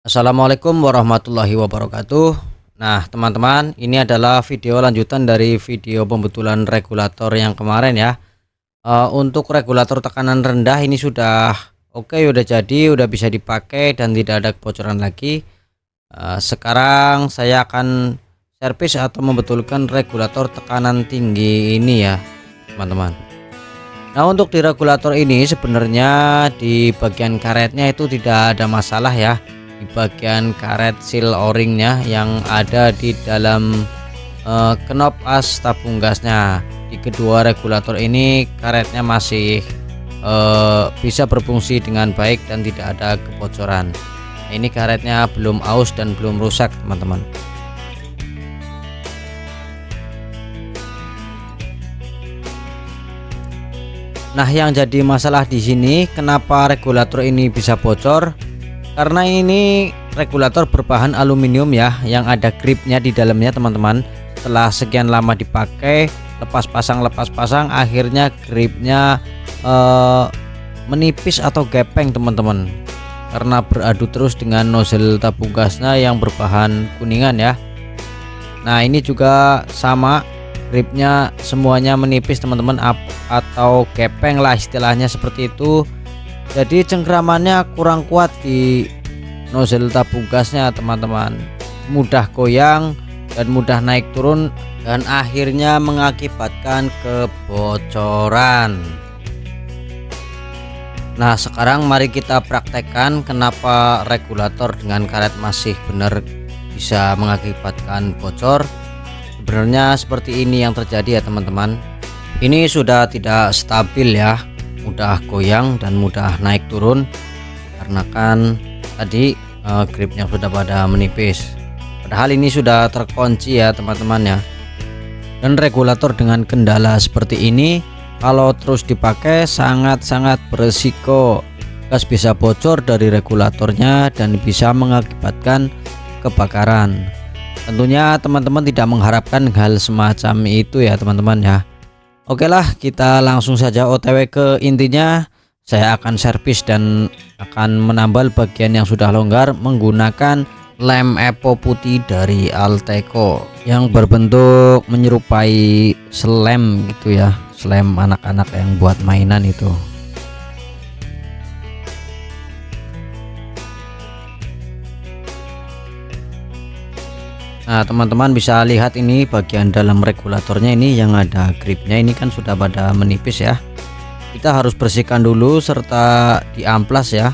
Assalamualaikum warahmatullahi wabarakatuh. Nah, teman-teman, ini adalah video lanjutan dari video pembetulan regulator yang kemarin ya. Untuk regulator tekanan rendah ini sudah oke, udah jadi, udah bisa dipakai dan tidak ada kebocoran lagi. Sekarang saya akan servis atau membetulkan regulator tekanan tinggi ini ya, teman-teman. Nah, untuk di regulator ini sebenarnya di bagian karetnya itu tidak ada masalah ya. Di bagian karet seal o-ringnya yang ada di dalam knop as tabung gasnya, di kedua regulator ini karetnya masih bisa berfungsi dengan baik dan tidak ada kebocoran. Ini karetnya belum aus dan belum rusak, teman-teman. Nah, yang jadi masalah di sini kenapa regulator ini bisa bocor? Karena ini regulator berbahan aluminium ya, yang ada gripnya di dalamnya, teman-teman. Setelah sekian lama dipakai, lepas pasang, akhirnya gripnya menipis atau gepeng, teman-teman. Karena beradu terus dengan nozzle tabung gasnya yang berbahan kuningan ya. Nah, ini juga sama, gripnya semuanya menipis, teman-teman, atau gepeng lah istilahnya seperti itu. Jadi cengkramannya kurang kuat di nozzle tabung gasnya, teman-teman, mudah goyang dan mudah naik turun dan akhirnya mengakibatkan kebocoran. Nah, sekarang mari kita praktekkan kenapa regulator dengan karet masih benar bisa mengakibatkan bocor. Sebenarnya seperti ini yang terjadi ya, teman-teman. Ini sudah tidak stabil ya, mudah goyang dan mudah naik turun karena kan tadi gripnya sudah pada menipis. Padahal ini sudah terkunci ya, teman-teman ya. Dan regulator dengan kendala seperti ini kalau terus dipakai sangat-sangat beresiko gas bisa bocor dari regulatornya dan bisa mengakibatkan kebakaran. Tentunya teman-teman tidak mengharapkan hal semacam itu ya, teman-teman ya. Oke lah, kita langsung saja OTW ke intinya. Saya akan servis dan akan menambal bagian yang sudah longgar menggunakan lem EPO putih dari Alteco yang berbentuk menyerupai selem gitu ya, selem anak-anak yang buat mainan itu. Nah, teman-teman bisa lihat ini bagian dalam regulatornya ini yang ada gripnya ini kan sudah pada menipis ya. Kita harus bersihkan dulu serta diamplas ya.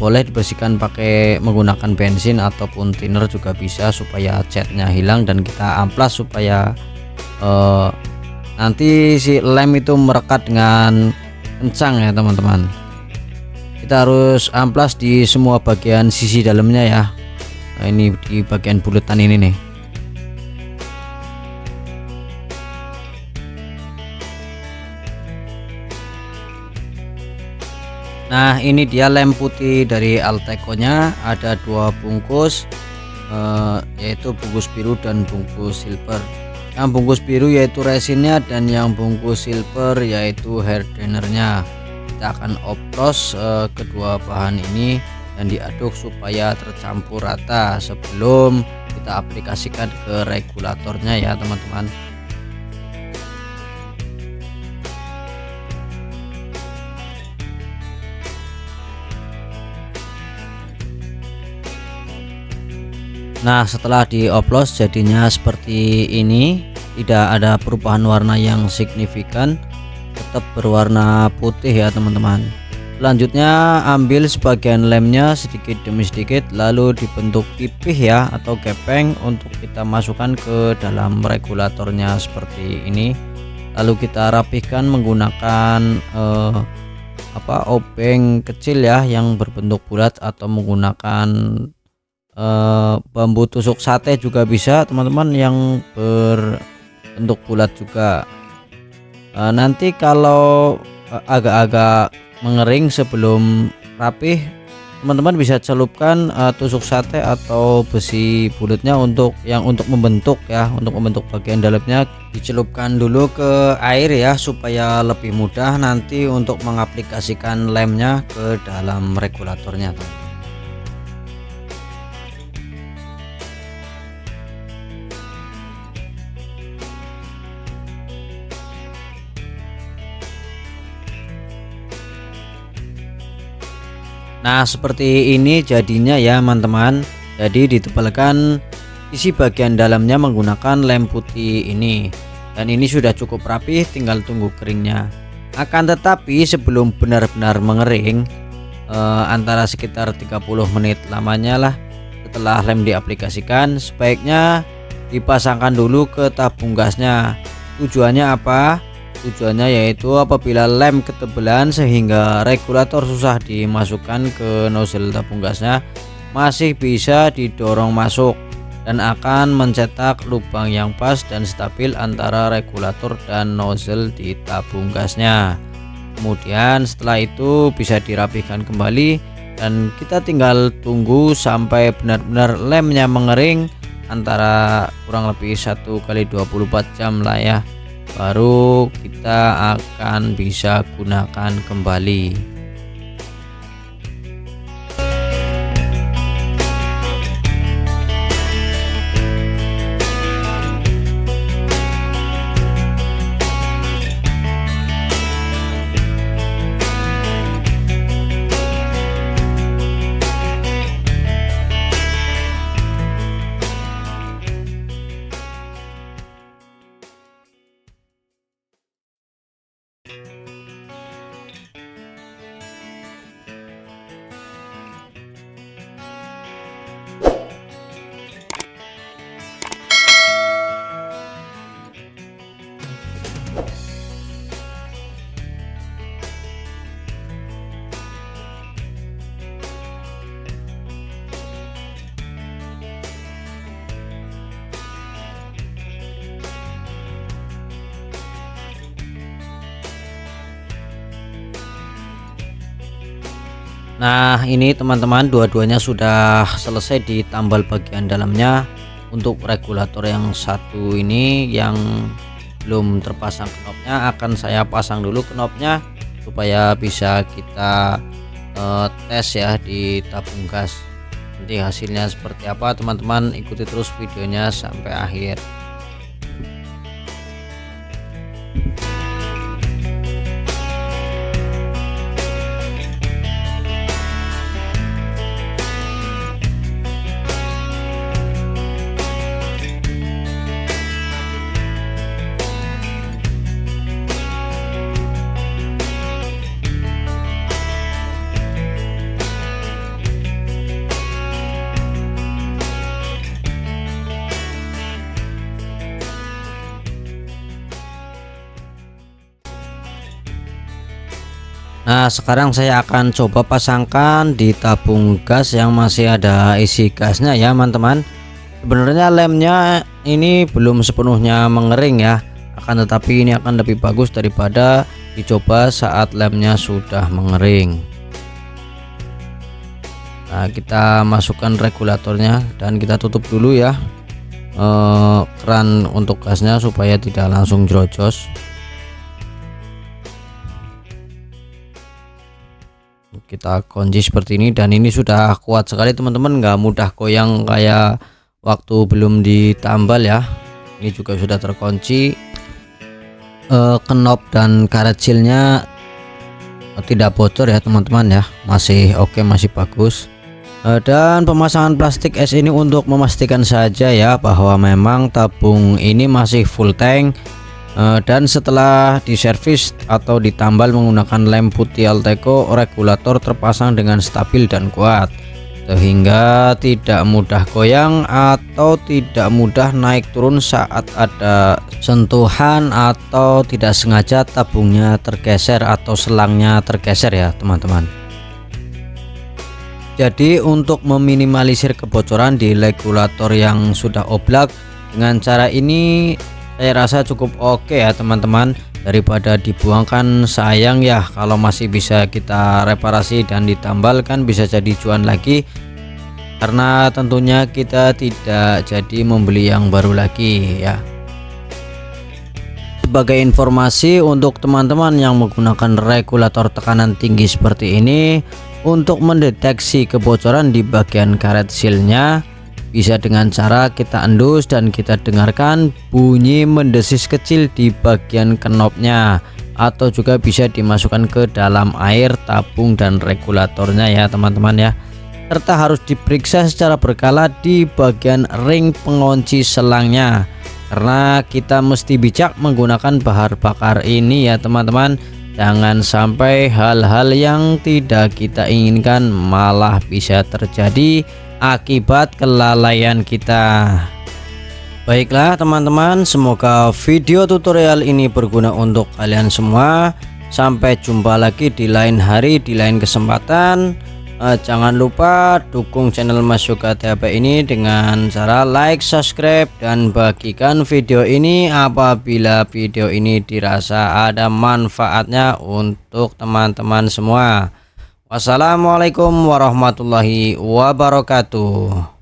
Boleh dibersihkan pakai menggunakan bensin ataupun thinner juga bisa supaya catnya hilang, dan kita amplas supaya nanti si lem itu merekat dengan kencang ya, teman-teman. Kita harus amplas di semua bagian sisi dalamnya ya. Nah, ini di bagian buletan ini nih. Nah, ini dia lem putih dari Alteco nya, ada dua bungkus, yaitu bungkus biru dan bungkus silver. Yang bungkus biru yaitu resinnya dan yang bungkus silver yaitu hardenernya. Kita akan oplos kedua bahan ini dan diaduk supaya tercampur rata sebelum kita aplikasikan ke regulatornya ya, teman-teman. Nah, setelah dioplos jadinya seperti ini, tidak ada perubahan warna yang signifikan, tetap berwarna putih ya, teman-teman. Selanjutnya ambil sebagian lemnya sedikit demi sedikit lalu dibentuk pipih ya atau gepeng untuk kita masukkan ke dalam regulatornya seperti ini. Lalu kita rapihkan menggunakan obeng kecil ya yang berbentuk bulat atau menggunakan bambu tusuk sate juga bisa, teman-teman, yang berbentuk bulat juga. Nanti kalau agak-agak mengering sebelum rapih, teman-teman bisa celupkan tusuk sate atau besi bulatnya untuk membentuk ya, untuk membentuk bagian dalamnya. Dicelupkan dulu ke air ya supaya lebih mudah nanti untuk mengaplikasikan lemnya ke dalam regulatornya, teman. Nah seperti ini jadinya ya teman-teman. Jadi ditebalkan isi bagian dalamnya menggunakan lem putih ini, dan ini sudah cukup rapih, tinggal tunggu keringnya. Akan tetapi sebelum benar-benar mengering, antara sekitar 30 menit lamanya lah setelah lem diaplikasikan, sebaiknya dipasangkan dulu ke tabung gasnya. Tujuannya apa? Tujuannya yaitu apabila lem ketebalan sehingga regulator susah dimasukkan ke nozzle tabung gasnya, masih bisa didorong masuk dan akan mencetak lubang yang pas dan stabil antara regulator dan nozzle di tabung gasnya. Kemudian setelah itu bisa dirapihkan kembali dan kita tinggal tunggu sampai benar-benar lemnya mengering, antara kurang lebih 1 kali 24 jam lah ya, baru kita akan bisa gunakan kembali. Nah ini teman-teman, dua-duanya sudah selesai ditambal bagian dalamnya. Untuk regulator yang satu ini yang belum terpasang knopnya, akan saya pasang dulu knopnya supaya bisa kita tes ya di tabung gas. Nanti hasilnya seperti apa teman-teman, ikuti terus videonya sampai akhir. Nah sekarang saya akan coba pasangkan di tabung gas yang masih ada isi gasnya ya teman-teman. Sebenarnya lemnya ini belum sepenuhnya mengering ya, akan tetapi ini akan lebih bagus daripada dicoba saat lemnya sudah mengering. Nah kita masukkan regulatornya dan kita tutup dulu ya keran untuk gasnya supaya tidak langsung jerojos. Kita kunci seperti ini, dan ini sudah kuat sekali teman-teman, nggak mudah goyang kayak waktu belum ditambal ya. Ini juga sudah terkunci, knop dan karet sealnya tidak bocor ya teman-teman ya, masih oke, masih bagus. Dan pemasangan plastik es ini untuk memastikan saja ya bahwa memang tabung ini masih full tank. Dan setelah diservis atau ditambal menggunakan lem putih Alteco, regulator terpasang dengan stabil dan kuat sehingga tidak mudah goyang atau tidak mudah naik turun saat ada sentuhan atau tidak sengaja tabungnya tergeser atau selangnya tergeser ya teman-teman. Jadi untuk meminimalisir kebocoran di regulator yang sudah oblak, dengan cara ini saya rasa cukup oke ya teman-teman, daripada dibuangkan sayang ya. Kalau masih bisa kita reparasi dan ditambal kan bisa jadi cuan lagi, karena tentunya kita tidak jadi membeli yang baru lagi ya. Sebagai informasi untuk teman-teman yang menggunakan regulator tekanan tinggi seperti ini, untuk mendeteksi kebocoran di bagian karet sealnya bisa dengan cara kita endus dan kita dengarkan bunyi mendesis kecil di bagian knopnya. atau juga bisa dimasukkan ke dalam air tabung dan regulatornya ya teman-teman ya. Serta harus diperiksa secara berkala di bagian ring pengunci selangnya, karena kita mesti bijak menggunakan bahan bakar ini ya teman-teman. Jangan sampai hal-hal yang tidak kita inginkan malah bisa terjadi akibat kelalaian kita. Baiklah teman-teman, semoga video tutorial ini berguna untuk kalian semua. Sampai jumpa lagi di lain hari, di lain kesempatan. Jangan lupa dukung channel Mas Yoga THP ini dengan cara like, subscribe, dan bagikan video ini apabila video ini dirasa ada manfaatnya untuk teman-teman semua. Wassalamualaikum warahmatullahi wabarakatuh.